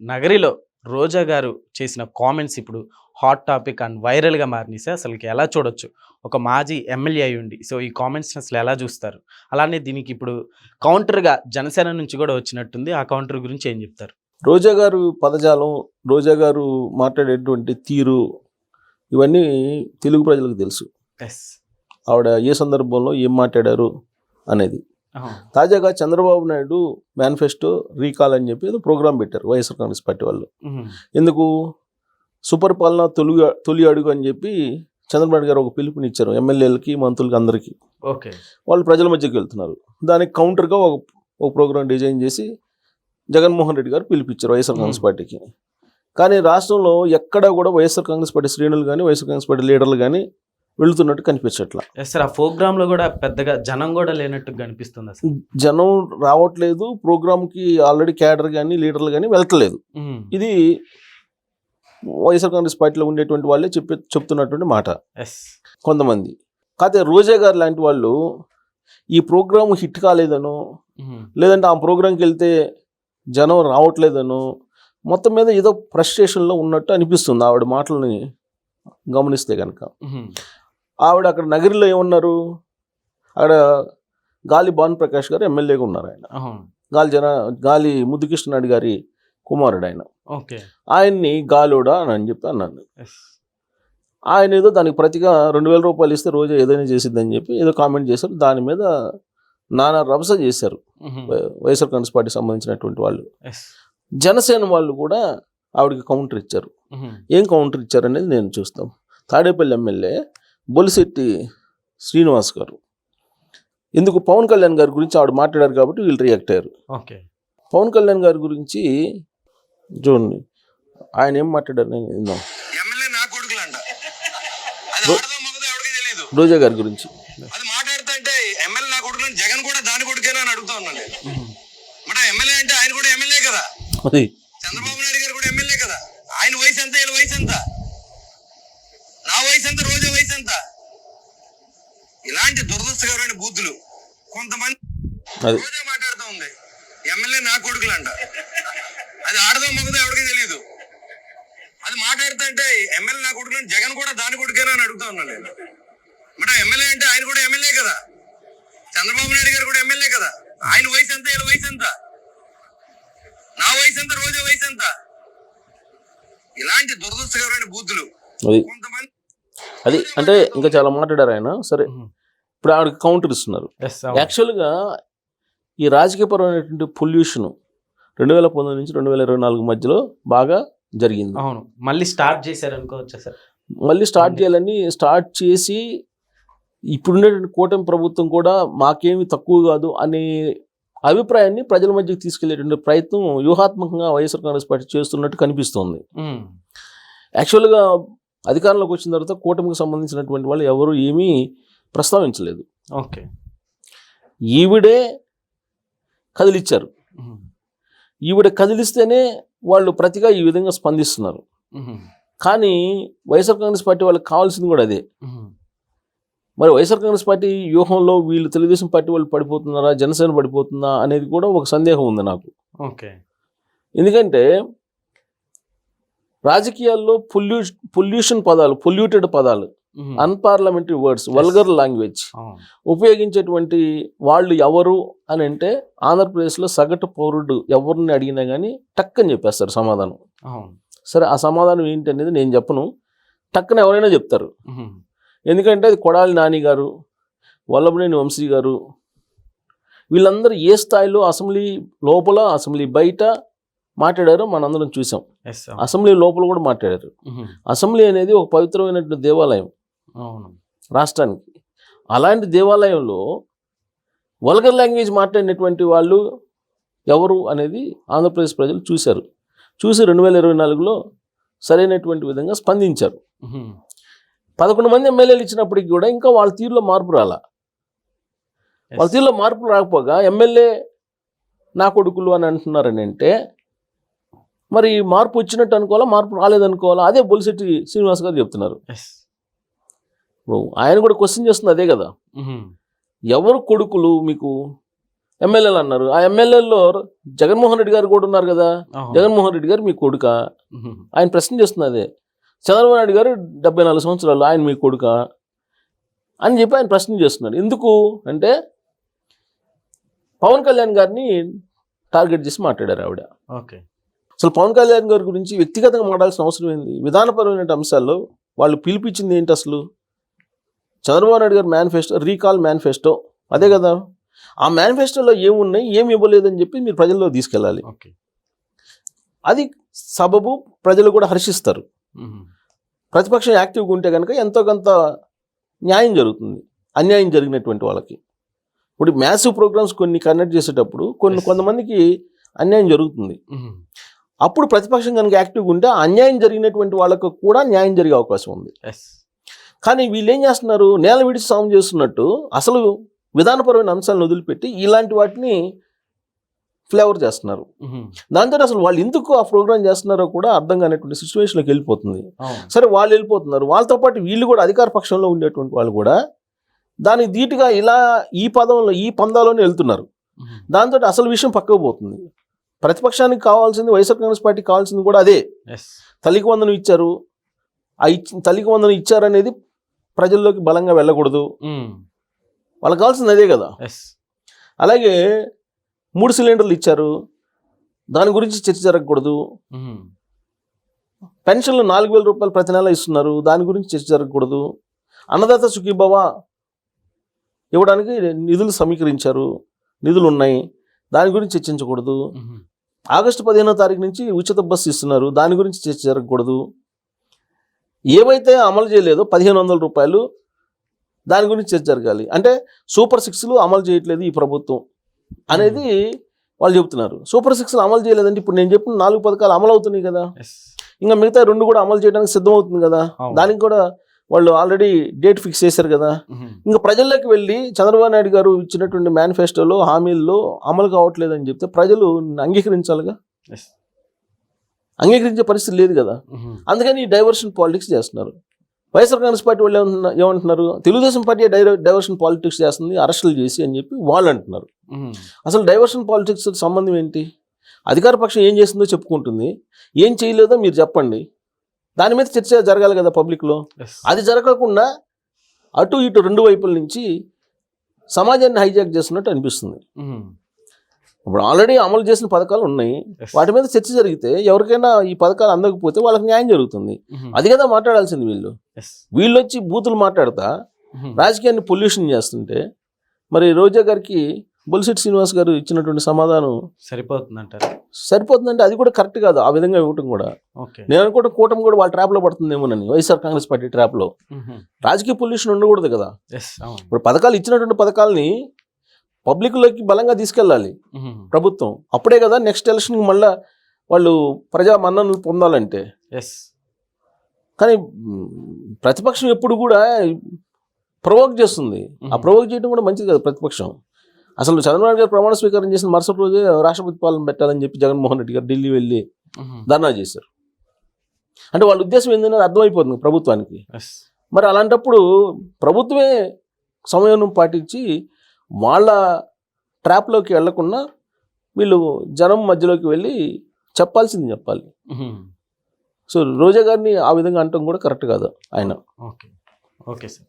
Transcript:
నగరిలో రోజా గారు చేసిన కామెంట్స్ ఇప్పుడు హాట్ టాపిక్ అండ్ వైరల్గా మారినాయి సార్. అసలుకి ఎలా చూడొచ్చు ఒక మాజీ ఎమ్మెల్యే అయి ఉండి? సో ఈ కామెంట్స్ని అసలు ఎలా చూస్తారు? అలానే దీనికి ఇప్పుడు కౌంటర్గా జనసేన నుంచి కూడా వచ్చినట్టుంది. ఆ కౌంటర్ గురించి ఏం చెప్తారు? రోజా గారు పదజాలం, రోజా గారు మాట్లాడేటువంటి తీరు ఇవన్నీ తెలుగు ప్రజలకు తెలుసు. ఎస్. ఆవిడ ఏ సందర్భంలో ఏం మాట్లాడారు అనేది. తాజాగా చంద్రబాబు నాయుడు మేనిఫెస్టో రీకాల్ అని చెప్పి ఏదో ప్రోగ్రాం పెట్టారు వైఎస్ఆర్ కాంగ్రెస్ పార్టీ వాళ్ళు. ఎందుకు? సుపరిపాలన తొలి అడుగు అని చెప్పి చంద్రబాబు నాయుడు గారు ఒక పిలుపునిచ్చారు ఎమ్మెల్యేలకి, మంత్రులకి, అందరికీ. ఓకే. వాళ్ళు ప్రజల మధ్యకి వెళ్తున్నారు. దానికి కౌంటర్గా ఒక ప్రోగ్రాం డిజైన్ చేసి జగన్మోహన్ రెడ్డి గారు పిలిపించారు వైఎస్ఆర్ కాంగ్రెస్ పార్టీకి. కానీ రాష్ట్రంలో ఎక్కడా కూడా వైఎస్ఆర్ కాంగ్రెస్ పార్టీ శ్రేణులు కానీ వైఎస్ఆర్ కాంగ్రెస్ పార్టీ లీడర్లు కానీ వెళుతున్నట్టు కనిపించట్లా. సార్ ఆ ప్రోగ్రాంలో కూడా పెద్దగా జనం కూడా లేనట్టు కనిపిస్తుంది. అసలు జనం రావట్లేదు. ప్రోగ్రామ్కి ఆల్రెడీ క్యాడర్ కానీ లీడర్లు కానీ వెళ్తలేదు. ఇది వైఎస్ఆర్ కాంగ్రెస్ పార్టీలో ఉండేటువంటి వాళ్ళే చెప్తున్నటువంటి మాట కొంతమంది. కాకపోతే రోజా గారు లాంటి వాళ్ళు ఈ ప్రోగ్రామ్ హిట్ కాలేదనో, లేదంటే ఆ ప్రోగ్రాంకి వెళ్తే జనం రావట్లేదనో, మొత్తం మీద ఏదో ఫ్రస్ట్రేషన్లో ఉన్నట్టు అనిపిస్తుంది ఆవిడ మాటలని గమనిస్తే కనుక. ఆవిడ అక్కడ నగరిలో ఏమన్నారు? అక్కడ గాలి భానుప్రకాష్ గారు ఎమ్మెల్యేగా ఉన్నారు. ఆయన గాలి ముద్దుకృష్ణనాయుడు గారి కుమారుడు ఆయన. ఆయన్ని గాలోడా అని చెప్పి అన్నాను. ఆయన ఏదో దానికి ప్రతిగా 2,000 రూపాయలు ఇస్తే రోజు ఏదైనా చేసిద్దని చెప్పి ఏదో కామెంట్ చేశారు. దాని మీద నానా రభస చేశారు వైఎస్ఆర్ కాంగ్రెస్ పార్టీకి సంబంధించినటువంటి వాళ్ళు. జనసేన వాళ్ళు కూడా ఆవిడకి కౌంటర్ ఇచ్చారు. ఏం కౌంటర్ ఇచ్చారు అనేది నేను చూస్తాం. తాడేపల్లి ఎమ్మెల్యే బొలిశెట్టి శ్రీనివాస్ గారు ఎందుకు పవన్ కళ్యాణ్ గారి గురించి ఆవిడ మాట్లాడారు కాబట్టి వీళ్ళు రియాక్ట్ అయ్యారు. పవన్ కళ్యాణ్ గారి గురించి చూడండి ఆయన ఏం మాట్లాడారు నేను విందాం. రోజా గారి గురించి అది మాట్లాడుతుంటే ఎమ్మెల్యే నా కొడుకు, జగన్ కూడా దాని కొడుకేనా అని అడుగుతా ఉన్నాను నేను. ఎమ్మెల్యే అంటే ఆయన కూడా ఎమ్మెల్యే కదా, చంద్రబాబు నాయుడు గారు కూడా ఎమ్మెల్యే కదా. ఆయన వయసు ఎంత, వీళ్ళ వయసు ఎంత, నా వయసు ఎంత, రోజా వయసు ఎంత? ఇలాంటి దురదృష్టకరమైన బూతులు కొంతమంది రోజా మాట్లాడుతూ ఉంది. ఎమ్మెల్యే నా కొడుకులంట. అది ఆడదో మగదో ఎవరికి తెలియదు. అది మాట్లాడుతుంటే ఎమ్మెల్యే నా కొడుకులు, జగన్ కూడా దాని కొడుకేనా అని అడుగుతా ఉన్నాను నేను. ఎమ్మెల్యే అంటే ఆయన కూడా ఎమ్మెల్యే కదా, చంద్రబాబు నాయుడు గారు కూడా ఎమ్మెల్యే కదా. ఆయన వయసు ఎంత, వీళ్ళ వయసు ఎంత, నా వయసు ఎంత, రోజా వయసు ఎంత? ఇలాంటి దురదృష్టకరమైన బూతులు కొంతమంది. అది అంటే ఇంకా చాలా మాట్లాడారు ఆయన. సరే, ఇప్పుడు ఆవిడకి కౌంటర్ ఇస్తున్నారు. యాక్చువల్గా ఈ రాజకీయపరమైనటువంటి పొల్యూషన్ 2019 నుంచి 2024 మధ్యలో బాగా జరిగింది. అవును, మళ్ళీ స్టార్ట్ చేశారు అనుకోవచ్చు సార్. మళ్ళీ స్టార్ట్ చేయాలని స్టార్ట్ చేసి ఇప్పుడున్నటువంటి కూటమి ప్రభుత్వం కూడా మాకేమి తక్కువ కాదు అనే అభిప్రాయాన్ని ప్రజల మధ్యకి తీసుకెళ్లేటువంటి ప్రయత్నం వ్యూహాత్మకంగా వైఎస్ఆర్ కాంగ్రెస్ పార్టీ చేస్తున్నట్టు కనిపిస్తోంది. యాక్చువల్గా అధికారంలోకి వచ్చిన తర్వాత కూటమికి సంబంధించినటువంటి వాళ్ళు ఎవరు ఏమీ ప్రస్తావించలేదు. ఓకే, ఈవిడే కదిలిచ్చారు. ఈవిడ కదిలిస్తేనే వాళ్ళు ప్రతిగా ఈ విధంగా స్పందిస్తున్నారు. కానీ వైఎస్ఆర్ కాంగ్రెస్ పార్టీ వాళ్ళకి కావాల్సింది కూడా అదే. మరి వైఎస్ఆర్ కాంగ్రెస్ పార్టీ వ్యూహంలో వీళ్ళు తెలుగుదేశం పార్టీ వాళ్ళు పడిపోతున్నారా, జనసేన పడిపోతుందా అనేది కూడా ఒక సందేహం ఉంది నాకు. ఓకే, ఎందుకంటే రాజకీయాల్లో పొల్యూషన్ పదాలు, పొల్యూటెడ్ పదాలు, అన్పార్లమెంటరీ వర్డ్స్, వల్గర్ లాంగ్వేజ్ ఉపయోగించేటువంటి వాళ్ళు ఎవరు అని అంటే ఆంధ్రప్రదేశ్లో సగటు పౌరుడు ఎవరిని అడిగినా కానీ టక్కని చెప్పేస్తారు సమాధానం. సరే, ఆ సమాధానం ఏంటి అనేది నేను చెప్పను, టక్కన ఎవరైనా చెప్తారు. ఎందుకంటే అది కొడాలి నాని గారు, వల్లభనేని వంశీ గారు, వీళ్ళందరూ ఏ స్థాయిలో అసెంబ్లీ లోపల అసెంబ్లీ బయట మాట్లాడారో మనందరం చూసాం. అసెంబ్లీ లోపల కూడా మాట్లాడారు. అసెంబ్లీ అనేది ఒక పవిత్రమైనటువంటి దేవాలయం రాష్ట్రానికి. అలాంటి దేవాలయంలో వల్గర్ లాంగ్వేజ్ మాట్లాడినటువంటి వాళ్ళు ఎవరు అనేది ఆంధ్రప్రదేశ్ ప్రజలు చూశారు. చూసి 2024లో సరైనటువంటి విధంగా స్పందించారు. 11 మంది ఎమ్మెల్యేలు ఇచ్చినప్పటికీ కూడా ఇంకా వాళ్ళ తీరులో మార్పు రాలా. వాళ్ళ తీరులో మార్పు రాకపోగా ఎమ్మెల్యే నా కొడుకులు అని అంటున్నారని అంటే మరి మార్పు వచ్చినట్టు అనుకోవాలా, మార్పు రాలేదనుకోవాలా? అదే బొలిశెట్టి శ్రీనివాస్ గారు చెప్తున్నారు. ఆయన కూడా క్వశ్చన్ చేస్తుంది అదే కదా. ఎవరు కొడుకులు మీకు? ఎమ్మెల్యేలు అన్నారు. ఆ ఎమ్మెల్యేల్లో జగన్మోహన్ రెడ్డి గారు కూడా ఉన్నారు కదా. జగన్మోహన్ రెడ్డి గారు మీ కొడుక, ఆయన ప్రశ్న చేస్తుంది అదే. చంద్రబాబు నాయుడు గారు 74 సంవత్సరాలు, ఆయన మీ కొడుక అని చెప్పి ఆయన ప్రశ్న చేస్తున్నారు. ఎందుకు అంటే పవన్ కళ్యాణ్ గారిని టార్గెట్ చేసి మాట్లాడారు ఆవిడ. ఓకే. అసలు పవన్ కళ్యాణ్ గారి గురించి వ్యక్తిగతంగా మాట్లాడాల్సిన అవసరం ఏంది? విధానపరమైన అంశాల్లో వాళ్ళు పిలిపించింది ఏంటి అసలు? చంద్రబాబు నాయుడు గారు మేనిఫెస్టో, రీకాల్ మేనిఫెస్టో అదే కదా. ఆ మేనిఫెస్టోలో ఏమున్నాయి, ఏమి ఇవ్వలేదని చెప్పి మీరు ప్రజల్లో తీసుకెళ్ళాలి. ఓకే. అది సబబు, ప్రజలు కూడా హర్షిస్తారు. ప్రతిపక్షం యాక్టివ్గా ఉంటే కనుక ఎంతో కొంత న్యాయం జరుగుతుంది అన్యాయం జరిగినటువంటి వాళ్ళకి. ఇప్పుడు మ్యాసివ్ ప్రోగ్రామ్స్ కొన్ని కండక్ట్ చేసేటప్పుడు కొంతమందికి అన్యాయం జరుగుతుంది. అప్పుడు ప్రతిపక్షం కనుక యాక్టివ్గా ఉంటే అన్యాయం జరిగినటువంటి వాళ్ళకు కూడా న్యాయం జరిగే అవకాశం ఉంది. కానీ వీళ్ళు ఏం చేస్తున్నారు, నేల విడిచి సాము చేస్తున్నట్టు అసలు విధానపరమైన అంశాలను వదిలిపెట్టి ఇలాంటి వాటిని ఫ్లేవర్ చేస్తున్నారు. దాంతో అసలు వాళ్ళు ఎందుకు ఆ ప్రోగ్రామ్ చేస్తున్నారో కూడా అర్థం కానటువంటి సిచ్యువేషన్లోకి వెళ్ళిపోతుంది. సరే, వాళ్ళు వెళ్ళిపోతున్నారు, వాళ్ళతో పాటు వీళ్ళు కూడా అధికార పక్షంలో ఉండేటువంటి వాళ్ళు కూడా దానికి ధీటుగా ఇలా ఈ పందాలోనే వెళ్తున్నారు. దాంతో అసలు విషయం పక్కకు పోతుంది. ప్రతిపక్షానికి కావాల్సింది, వైఎస్ఆర్ కాంగ్రెస్ పార్టీకి కావాల్సింది కూడా అదే. తల్లికి వందనం ఇచ్చారు, తల్లికి వందనం ఇచ్చారనేది ప్రజల్లోకి బలంగా వెళ్ళకూడదు. వాళ్ళకి కావాల్సింది అదే కదా. అలాగే 3 సిలిండర్లు ఇచ్చారు, దాని గురించి చర్చ జరగకూడదు. పెన్షన్లు 4,000 రూపాయలు ప్రతి నెల ఇస్తున్నారు, దాని గురించి చర్చ జరగకూడదు. అన్నదాత సుఖీభవ ఇవ్వడానికి నిధులు సమీకరించారు, నిధులు ఉన్నాయి, దాని గురించి చర్చించకూడదు. ఆగస్టు 15వ తారీఖు నుంచి ఉచిత బస్సు ఇస్తున్నారు, దాని గురించి చర్చ జరగకూడదు. ఏవైతే అమలు చేయలేదో 1,500 రూపాయలు, దాని గురించి చర్చ జరగాలి. అంటే సూపర్ 6లు అమలు చేయట్లేదు ఈ ప్రభుత్వం అనేది వాళ్ళు చెబుతున్నారు. సూపర్ 6లు అమలు చేయలేదంటే ఇప్పుడు నేను చెప్పిన 4 పథకాలు అమలు అవుతున్నాయి కదా, ఇంకా మిగతా 2 కూడా అమలు చేయడానికి సిద్ధమవుతుంది కదా. దానికి కూడా వాళ్ళు ఆల్రెడీ డేట్ ఫిక్స్ చేశారు కదా. ఇంకా ప్రజల్లోకి వెళ్ళి చంద్రబాబు నాయుడు గారు ఇచ్చినటువంటి మేనిఫెస్టోలో హామీల్లో అమలు కావట్లేదని చెప్తే ప్రజలు అంగీకరించాలిగా. అంగీకరించే పరిస్థితి లేదు కదా. అందుకని డైవర్షన్ పాలిటిక్స్ చేస్తున్నారు. వైఎస్ఆర్ కాంగ్రెస్ పార్టీ వాళ్ళు ఏమంటున్నారు, తెలుగుదేశం పార్టీ డైవర్షన్ పాలిటిక్స్ చేస్తుంది అరెస్టులు చేసి అని చెప్పి వాళ్ళు అంటున్నారు. అసలు డైవర్షన్ పాలిటిక్స్ సంబంధం ఏంటి? అధికార పక్షం ఏం చేసిందో చెప్పుకుంటుంది, ఏం చేయలేదో మీరు చెప్పండి, దాని మీద చర్చ జరగాలి కదా పబ్లిక్లో. అది జరగకుండా అటు ఇటు 2 వైపుల నుంచి సమాజాన్ని హైజాక్ చేస్తున్నట్టు అనిపిస్తుంది. ఇప్పుడు ఆల్రెడీ అమలు చేసిన పథకాలు ఉన్నాయి, వాటి మీద చర్చ జరిగితే ఎవరికైనా ఈ పథకాలు అందకపోతే వాళ్ళకి న్యాయం జరుగుతుంది. అది కదా మాట్లాడాల్సింది. వీళ్ళు వచ్చి బూతులు మాట్లాడతా రాజకీయాన్ని పొల్యూషన్ చేస్తుంటే మరి రోజా గారికి బొలిశెట్టి శ్రీనివాస్ గారు ఇచ్చినటువంటి సమాధానం సరిపోతుందంటే అది కూడా కరెక్ట్ కాదు. ఆ విధంగా ఇవ్వటం కూడా నేను అనుకుంటే కూటమి కూడా వాళ్ళ ట్రాప్లో పడుతుందేమోనని, వైఎస్ఆర్ కాంగ్రెస్ పార్టీ ట్రాప్లో. రాజకీయ పొల్యూషన్ ఉండకూడదు కదా. ఇప్పుడు పథకాలు ఇచ్చినటువంటి పథకాలని పబ్లిక్లోకి బలంగా తీసుకెళ్ళాలి ప్రభుత్వం. అప్పుడే కదా నెక్స్ట్ ఎలక్షన్కి మళ్ళీ వాళ్ళు ప్రజా మన్ననలు పొందాలంటే. కానీ ప్రతిపక్షం ఎప్పుడు కూడా ప్రొవోక్ చేస్తుంది. ఆ ప్రొవోక్ చేయడం కూడా మంచిది కదా ప్రతిపక్షం. అసలు చంద్రబాబు గారు ప్రమాణ స్వీకారం చేసిన మరుసటి రోజే రాష్ట్రపతి పాలన పెట్టాలని చెప్పి జగన్మోహన్ రెడ్డి గారు ఢిల్లీ వెళ్ళి ధర్నా చేశారు. అంటే వాళ్ళ ఉద్దేశం ఏంటనేది అర్థమైపోతుంది ప్రభుత్వానికి. మరి అలాంటప్పుడు ప్రభుత్వమే సమయం పాటించి వాళ్ళ ట్రాప్లోకి వెళ్లకుండా వీళ్ళు జనం మధ్యలోకి వెళ్ళి చెప్పాల్సింది చెప్పాలి. సో రోజా గారిని ఆ విధంగా అనటం కూడా కరెక్ట్ కాదు ఆయన. Okay sir.